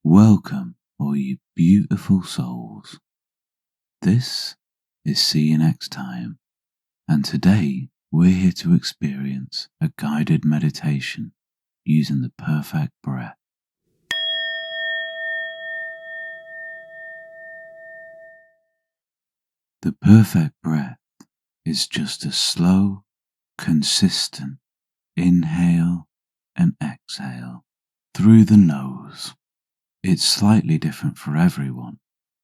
Welcome, all you beautiful souls. This is See You Next Time, and today we're here to experience a guided meditation using the perfect breath. The perfect breath is just a slow, consistent inhale and exhale through the nose. It's slightly different for everyone,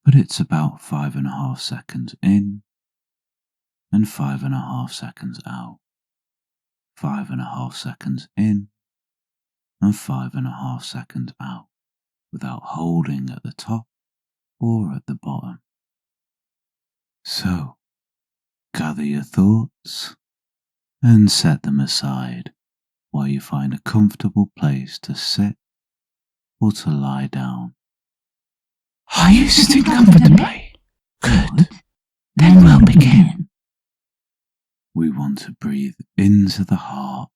but it's about 5.5 seconds in and 5.5 seconds out. 5.5 seconds in and 5.5 seconds out, without holding at the top or at the bottom. So, gather your thoughts and set them aside while you find a comfortable place to sit or to lie down. Are you sitting comfortably? Good. Then we'll begin. We want to breathe into the heart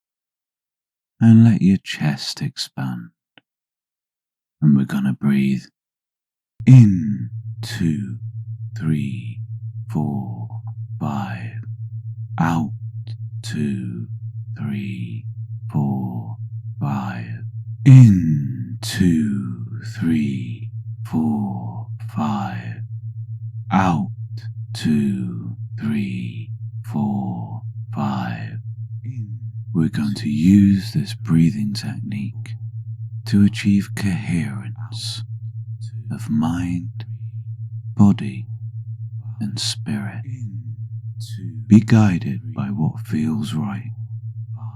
and let your chest expand. And we're going to breathe in 2, 3, 4, 5, out 2, 3, 4, 5, in 2, 3, 4, 5, out 2, 3, 4, 5. We're going to use this breathing technique to achieve coherence of mind, body, and spirit. Be guided by what feels right,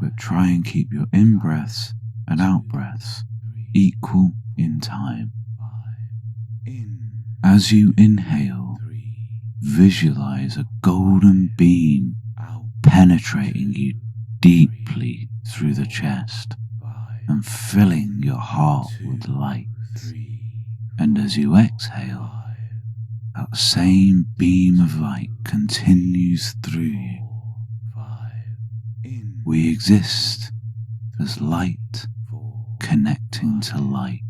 but try and keep your in-breaths and out-breaths equal in time. As you inhale, visualize a golden beam penetrating you deeply through the chest and filling your heart with light. And as you exhale, that same beam of light continues through you. We exist as light connecting to light.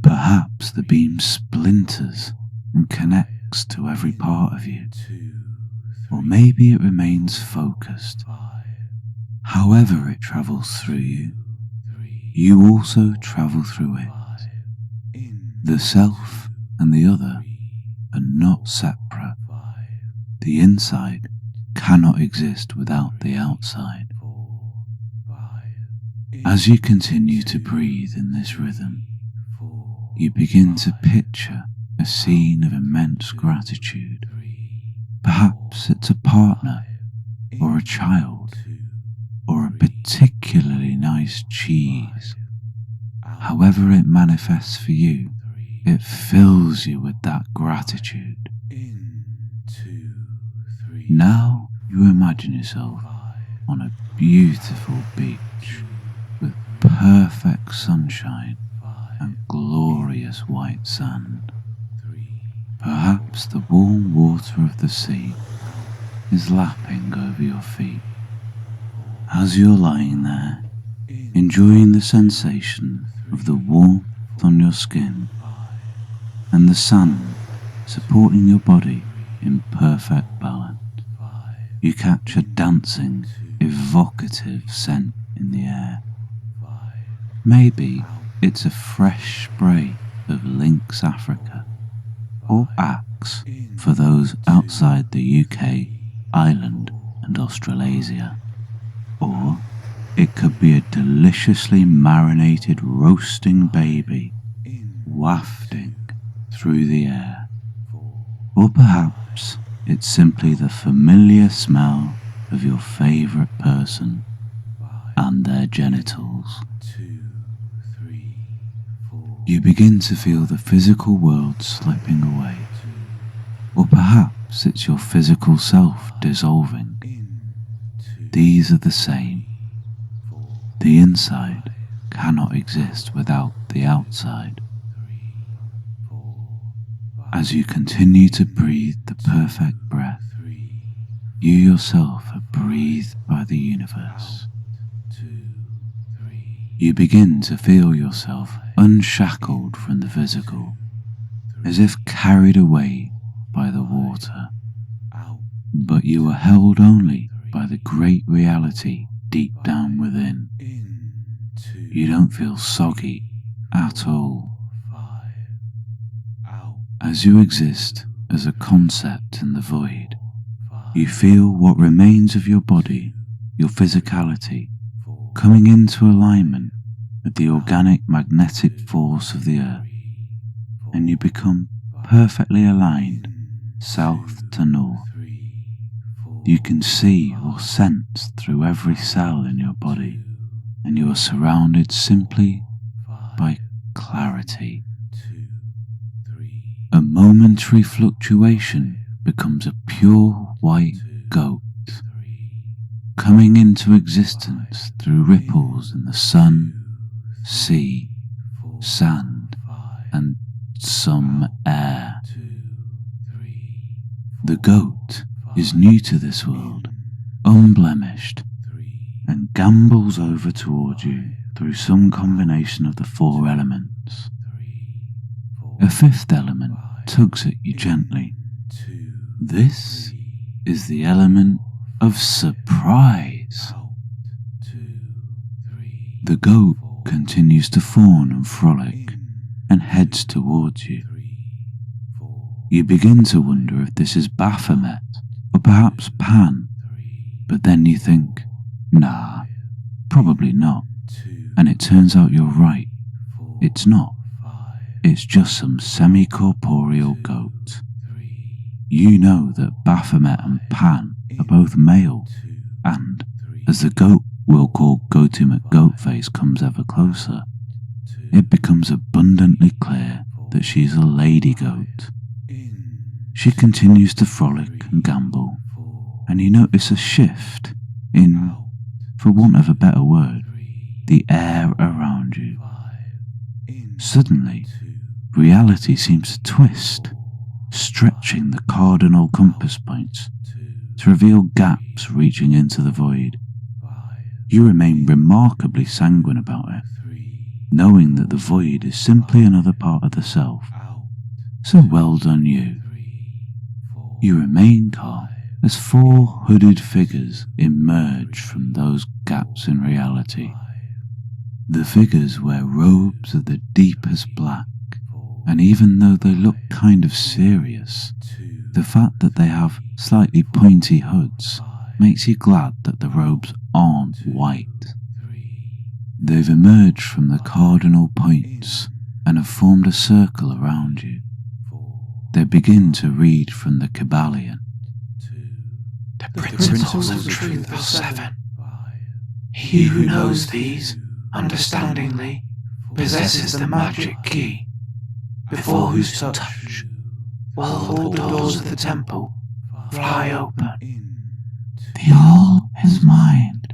Perhaps the beam splinters and connects to every part of you, or maybe it remains focused. However it travels through you, you also travel through it. The self and the other are not separate. The inside cannot exist without the outside. As you continue to breathe in this rhythm, you begin to picture a scene of immense gratitude. Perhaps it's a partner, or a child, or a particularly nice cheese. However it manifests for you, it fills you with that gratitude. Now you imagine yourself on a beautiful beach with perfect sunshine and glorious white sand. Perhaps the warm water of the sea is lapping over your feet. As you're lying there, enjoying the sensation of the warmth on your skin and the sand supporting your body in perfect balance, you catch a dancing, evocative scent in the air. Maybe it's a fresh spray of Lynx Africa, or Axe for those outside the UK, Ireland and Australasia. Or it could be a deliciously marinated roasting baby wafting through the air. Or perhaps it's simply the familiar smell of your favourite person and their genitals. You begin to feel the physical world slipping away, or perhaps it's your physical self dissolving. These are the same. The inside cannot exist without the outside. As you continue to breathe the perfect breath, you yourself are breathed by the universe. You begin to feel yourself unshackled from the physical, as if carried away by the water. But you are held only by the great reality deep down within. You don't feel soggy at all. As you exist as a concept in the void, you feel what remains of your body, your physicality, coming into alignment with the organic magnetic force of the earth, and you become perfectly aligned south to north. You can see or sense through every cell in your body, and you are surrounded simply by clarity. A momentary fluctuation becomes a pure white goat, coming into existence through ripples in the sun, sea, sand, and some air. The goat is new to this world, unblemished, and gambols over towards you through some combination of the four elements. A fifth element tugs at you gently. This is the element of surprise. The goat continues to fawn and frolic and heads towards you. You begin to wonder if this is Baphomet or perhaps Pan, but then you think, nah, probably not, and it turns out you're right. It's not. It's just some semi-corporeal goat. You know that Baphomet and Pan are both male, and as the goat we'll call Goatimate Goatface comes ever closer, it becomes abundantly clear that she's a lady goat. She continues to frolic and gambol, and you notice a shift in, for want of a better word, the air around you. Suddenly, reality seems to twist, stretching the cardinal compass points to reveal gaps reaching into the void. You remain remarkably sanguine about it, knowing that the void is simply another part of the self. So well done you. You remain calm as four hooded figures emerge from those gaps in reality. The figures wear robes of the deepest black, and even though they look kind of serious, the fact that they have slightly pointy hoods makes you glad that the robes aren't white. They've emerged from the cardinal points and have formed a circle around you. They begin to read from the Kybalion. The principles of truth are 7. He who knows these, understandingly, possesses the magic key, before whose touch all the doors of the temple fly open. The all is mind.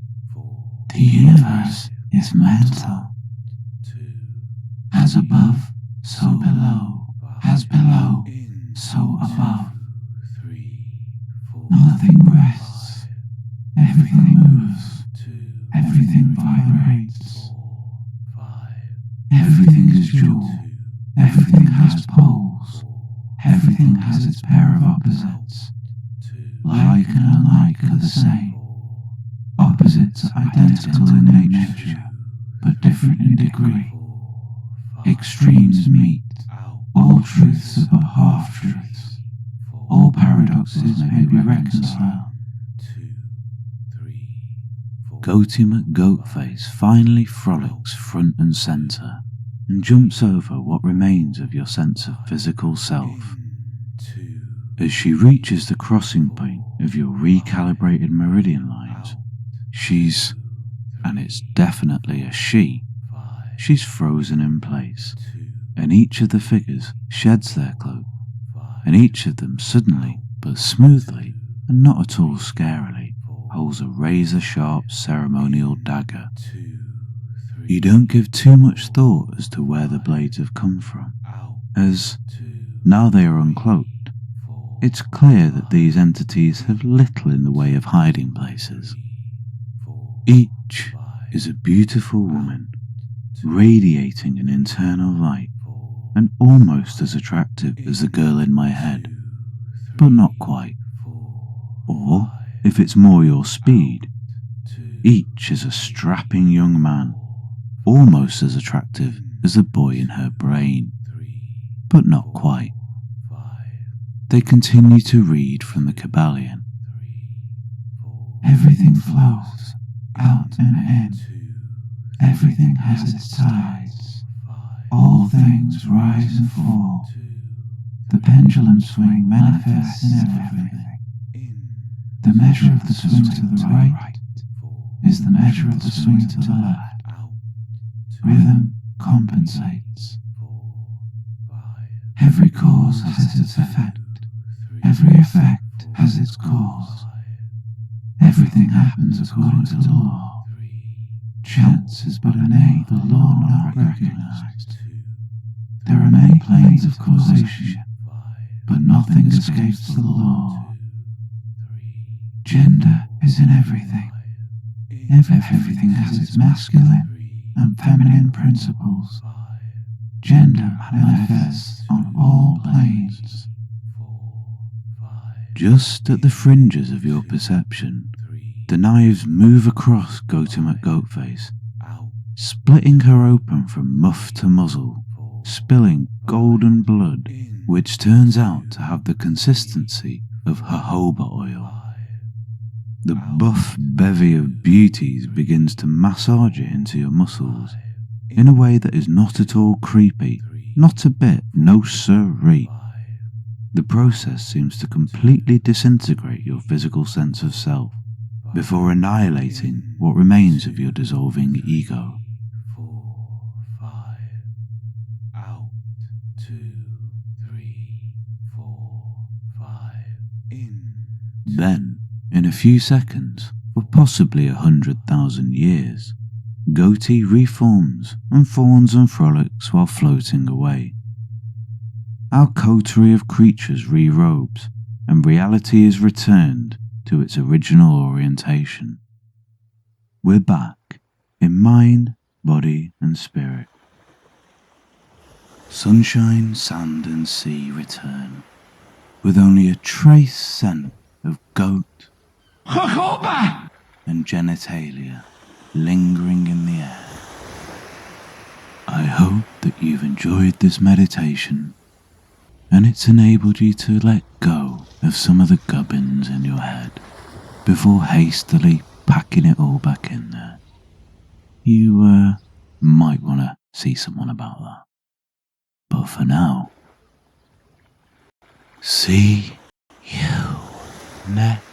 The universe is mental. As above, so below. As below, so above. Nothing rests. Everything moves. Everything vibrates. Everything is dual. Everything has poles. Everything has its pair of opposites. Like and unlike are the same. Opposites identical in nature, but different in degree. Extremes meet. All truths are but half-truths. All paradoxes may be reconciled. Goatimate Goatface finally frolics front and centre and jumps over what remains of your sense of physical self. As she reaches the crossing point of your recalibrated meridian lines, she's, and it's definitely a she's frozen in place, and each of the figures sheds their cloak, and each of them suddenly, but smoothly, and not at all scarily, holds a razor-sharp ceremonial dagger. You don't give too much thought as to where the blades have come from, as, now they are uncloaked, it's clear that these entities have little in the way of hiding places. Each is a beautiful woman, radiating an internal light and almost as attractive as the girl in my head, but not quite. Or, if it's more your speed, each is a strapping young man, almost as attractive as the boy in her brain, but not quite. They continue to read from the Kybalion. Everything flows out and in. Everything has its tides. All things rise and fall. The pendulum swing manifests in everything. The measure of the swing to the right is the measure of the swing to the left. Rhythm compensates. Every cause has its effect. Every effect has its cause. Everything happens according to law. Chance is but a name for law not recognized. There are many planes of causation, but nothing escapes the law. Gender is in everything. Everything has its masculine and feminine principles. Gender manifests on all planes. Just at the fringes of your perception, the knives move across Goat Goatface, splitting her open from muff to muzzle, spilling golden blood, which turns out to have the consistency of jojoba oil. The buff bevy of beauties begins to massage it into your muscles, in a way that is not at all creepy, not a bit, no sirree. The process seems to completely disintegrate your physical sense of self, before annihilating what remains of your dissolving ego. 4, 5, out, 2, 3, 4, 5, in. Then, in a few seconds, or possibly 100,000 years, Goatee reforms and fawns and frolics while floating away. Our coterie of creatures re-robes, and reality is returned to its original orientation. We're back in mind, body and spirit. Sunshine, sand and sea return, with only a trace scent of goat and genitalia lingering in the air. I hope that you've enjoyed this meditation, and it's enabled you to let go of some of the gubbins in your head before hastily packing it all back in there. You might want to see someone about that. But for now, see you next